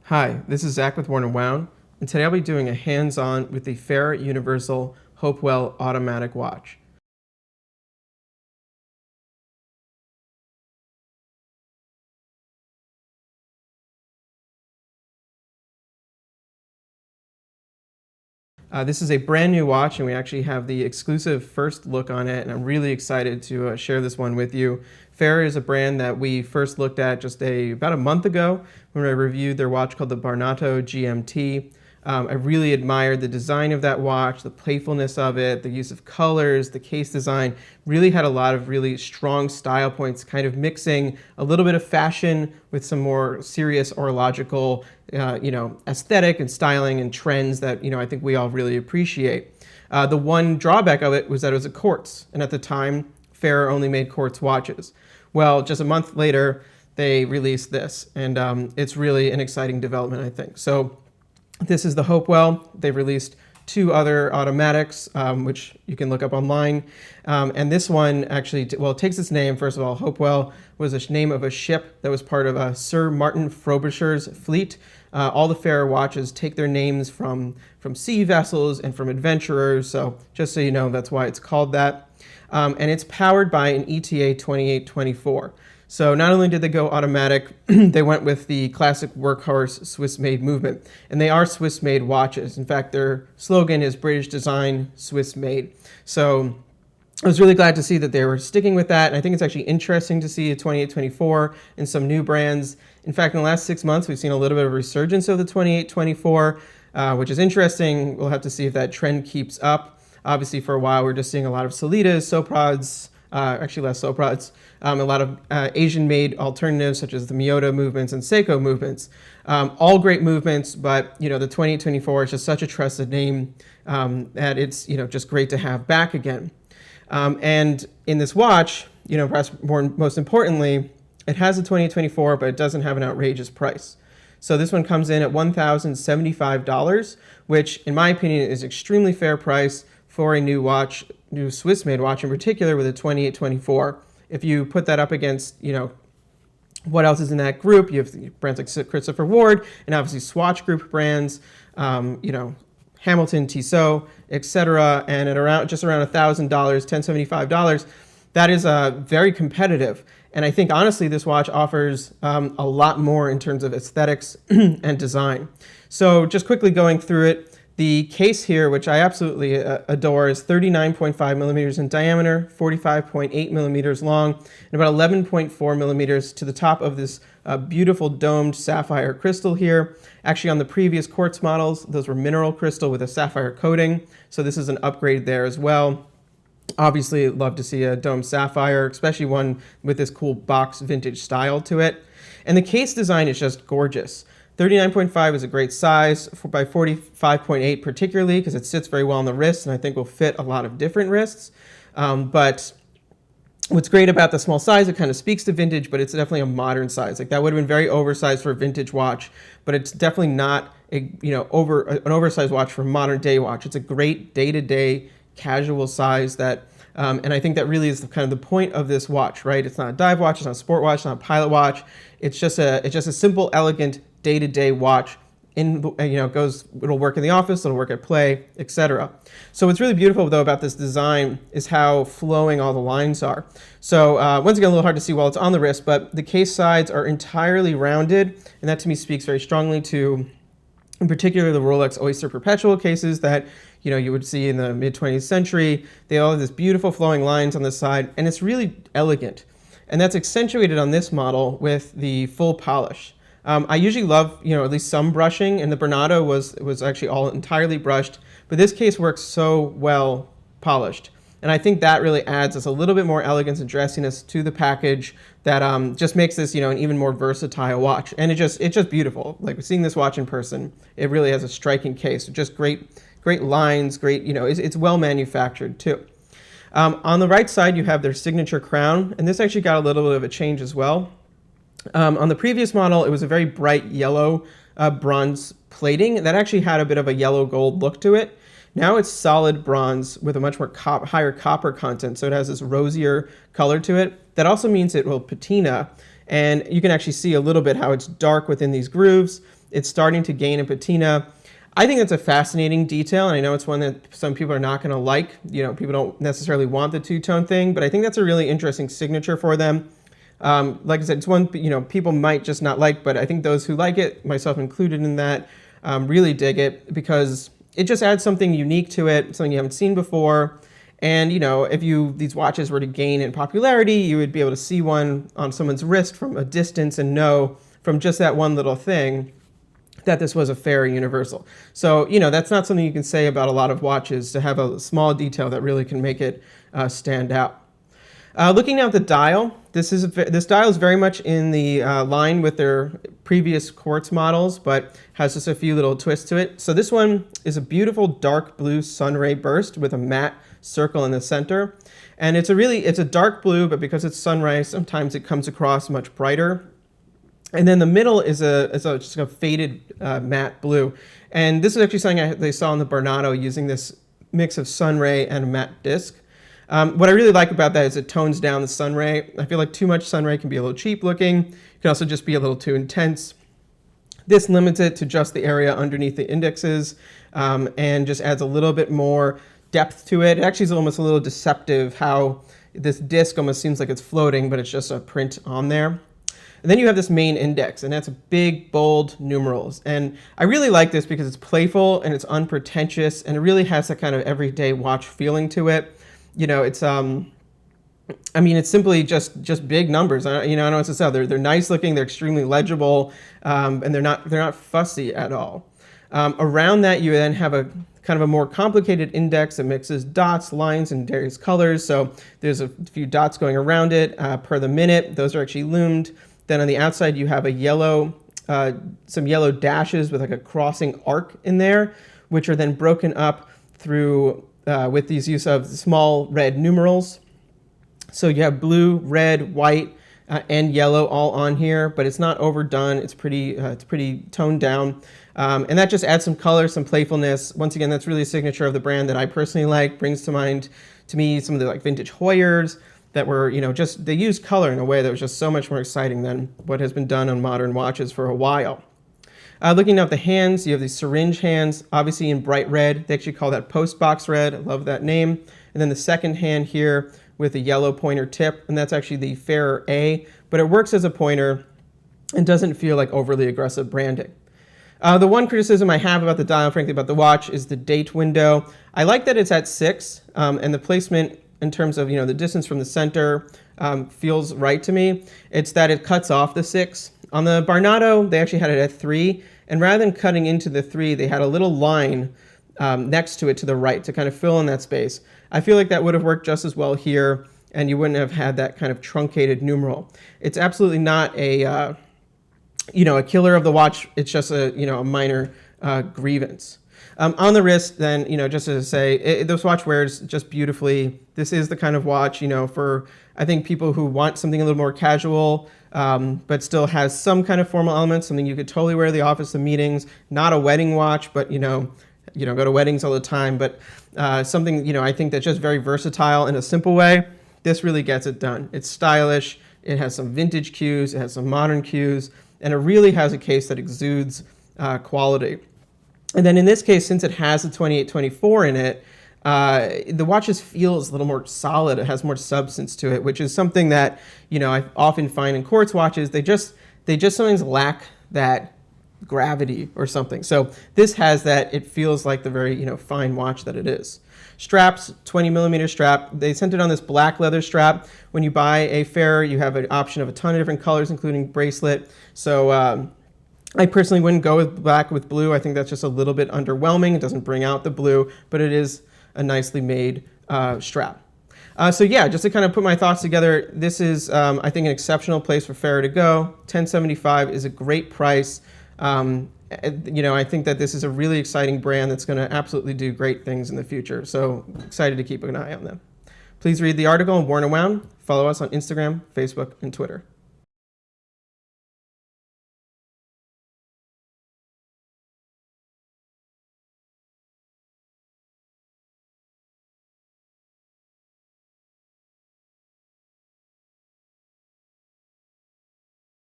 Hi, this is Zach with Worn & Wound, and today I'll be doing a hands-on with the FARER Universal HOPEWELL automatic watch. This is a brand new watch, and we actually have the exclusive first look on it, and I'm really excited to share this one with you. FARER is a brand that we first looked at just about a month ago when I reviewed their watch called the Barnato GMT. I really admired the design of that watch, the playfulness of it, the use of colors, the case design. Really had a lot of really strong style points, kind of mixing a little bit of fashion with some more serious horological, aesthetic and styling and trends that, I think we all really appreciate. The one drawback of it was that it was a quartz, and at the time, FARER only made quartz watches. Well, just a month later, they released this, and it's really an exciting development, I think. So this is the HOPEWELL. They've released two other automatics, which you can look up online. And this one actually, it takes its name, first of all. HOPEWELL was a name of a ship that was part of Sir Martin Frobisher's fleet. All the FARER watches take their names from sea vessels and from adventurers. So just so you know, that's why it's called that. And it's powered by an ETA 2824. So not only did they go automatic, they went with the classic workhorse Swiss-made movement. And they are Swiss-made watches. In fact, their slogan is British design, Swiss-made. So I was really glad to see that they were sticking with that. And I think it's actually interesting to see a 2824 and some new brands. In fact, in the last 6 months, we've seen a little bit of a resurgence of the 2824, which is interesting. We'll have to see if that trend keeps up. Obviously, for a while, we're just seeing a lot of Solitas, Soprods, actually less Soprods, a lot of Asian-made alternatives such as the Miyota movements and Seiko movements. All great movements, but the 2824 is just such a trusted name that it's just great to have back again. And in this watch, perhaps most importantly, it has a 2824, but it doesn't have an outrageous price. So this one comes in at $1,075, which in my opinion is extremely fair price for a new watch, new Swiss-made watch in particular with a 2824. If you put that up against, what else is in that group, you have brands like Christopher Ward and obviously Swatch Group brands, Hamilton, Tissot, etc. And at just around $1,000, $1,075, that is very competitive. And I think honestly, this watch offers a lot more in terms of aesthetics and design. So just quickly going through it, the case here, which I absolutely adore, is 39.5 millimeters in diameter, 45.8 millimeters long, and about 11.4 millimeters to the top of this beautiful domed sapphire crystal here. Actually, on the previous quartz models, those were mineral crystal with a sapphire coating, so this is an upgrade there as well. Obviously, love to see a domed sapphire, especially one with this cool box vintage style to it. And the case design is just gorgeous. 39.5 is a great size, by 45.8 particularly, because it sits very well on the wrist, and I think will fit a lot of different wrists. But what's great about the small size, it kind of speaks to vintage, but it's definitely a modern size. Like that would have been very oversized for a vintage watch, but it's definitely not an oversized watch for a modern day watch. It's a great day-to-day casual size that, and I think that really is kind of the point of this watch, right? It's not a dive watch, it's not a sport watch, it's not a pilot watch. It's just a simple, elegant day-to-day watch. It'll work in the office, it'll work at play, etc. So what's really beautiful though about this design is how flowing all the lines are. So once again, a little hard to see while it's on the wrist, but the case sides are entirely rounded, and that to me speaks very strongly to, in particular, the Rolex Oyster Perpetual cases that you would see in the mid-20th century. They all have this beautiful flowing lines on the side, and it's really elegant. And that's accentuated on this model with the full polish. I usually love, at least some brushing, and the Barnato was actually all entirely brushed, but this case works so well polished. And I think that really adds us a little bit more elegance and dressiness to the package that just makes this, an even more versatile watch. And it's just beautiful. Like seeing this watch in person, it really has a striking case. Just great lines, great, it's well manufactured too. On the right side, you have their signature crown, and this actually got a little bit of a change as well. On the previous model, it was a very bright yellow bronze plating that actually had a bit of a yellow gold look to it. Now it's solid bronze with a much more higher copper content, so it has this rosier color to it. That also means it will patina, and you can actually see a little bit how it's dark within these grooves. It's starting to gain a patina. I think that's a fascinating detail, and I know it's one that some people are not going to like. People don't necessarily want the two-tone thing, but I think that's a really interesting signature for them. Like I said, it's one people might just not like, but I think those who like it, myself included in that, really dig it because it just adds something unique to it, something you haven't seen before. And if these watches were to gain in popularity, you would be able to see one on someone's wrist from a distance and know from just that one little thing that this was a FARER universal. So that's not something you can say about a lot of watches, to have a small detail that really can make it stand out. Looking now at the dial, this dial is very much in the line with their previous quartz models, but has just a few little twists to it. So this one is a beautiful dark blue sunray burst with a matte circle in the center. And it's a dark blue, but because it's sunray, sometimes it comes across much brighter. And then the middle is just a faded matte blue. And this is actually something they saw in the Bernardo, using this mix of sunray and a matte disc. What I really like about that is it tones down the sunray. I feel like too much sunray can be a little cheap looking. It can also just be a little too intense. This limits it to just the area underneath the indexes, and just adds a little bit more depth to it. It actually is almost a little deceptive how this disc almost seems like it's floating, but it's just a print on there. And then you have this main index, and that's big, bold numerals. And I really like this because it's playful and it's unpretentious, and it really has that kind of everyday watch feeling to it. It's it's simply just big numbers. I don't know what to say. They're nice looking. They're extremely legible, and they're not fussy at all. Around that, you then have a kind of a more complicated index that mixes dots, lines, and various colors. So there's a few dots going around it per the minute. Those are actually loomed. Then on the outside, you have some yellow dashes with like a crossing arc in there, which are then broken up through with these use of small red numerals. So you have blue, red, white, and yellow all on here, but it's not overdone. It's pretty toned down, and that just adds some color, some playfulness. Once again, that's really a signature of the brand that I personally like. Brings to mind to me some of the vintage Hoyers that were they used color in a way that was just so much more exciting than what has been done on modern watches for a while. Looking now at the hands, you have these syringe hands, obviously in bright red. They actually call that post box red. I love that name. And then the second hand here with a yellow pointer tip, and that's actually the FARER A, but it works as a pointer and doesn't feel like overly aggressive branding. The one criticism I have about the dial, frankly, about the watch, is the date window. I like that it's at 6, and the placement in terms of the distance from the center feels right to me. It's that it cuts off the 6. On the Bernardo, they actually had it at 3, and rather than cutting into the 3, they had a little line next to it to the right to kind of fill in that space. I feel like that would have worked just as well here, and you wouldn't have had that kind of truncated numeral. It's absolutely not a killer of the watch. It's just a minor grievance. On the wrist, then, just as I say, this watch wears just beautifully. This is the kind of watch, for, I think, people who want something a little more casual, but still has some kind of formal elements, something you could totally wear to the office and meetings. Not a wedding watch, but, go to weddings all the time, but something, I think that's just very versatile in a simple way. This really gets it done. It's stylish. It has some vintage cues. It has some modern cues, and it really has a case that exudes quality. And then in this case, since it has the 2824 in it, the watch just feels a little more solid. It has more substance to it, which is something that I often find in quartz watches. They just sometimes lack that gravity or something. So this has that. It feels like the very fine watch that it is. Straps, 20 millimeter strap. They sent it on this black leather strap. When you buy a FARER, you have an option of a ton of different colors, including bracelet. So I personally wouldn't go with black with blue. I think that's just a little bit underwhelming. It doesn't bring out the blue, but it is a nicely made strap. So yeah, just to kind of put my thoughts together, this is, I think, an exceptional place for FARER to go. $1,075 is a great price. I think that this is a really exciting brand that's going to absolutely do great things in the future. So excited to keep an eye on them. Please read the article on Worn and Wound. Follow us on Instagram, Facebook, and Twitter.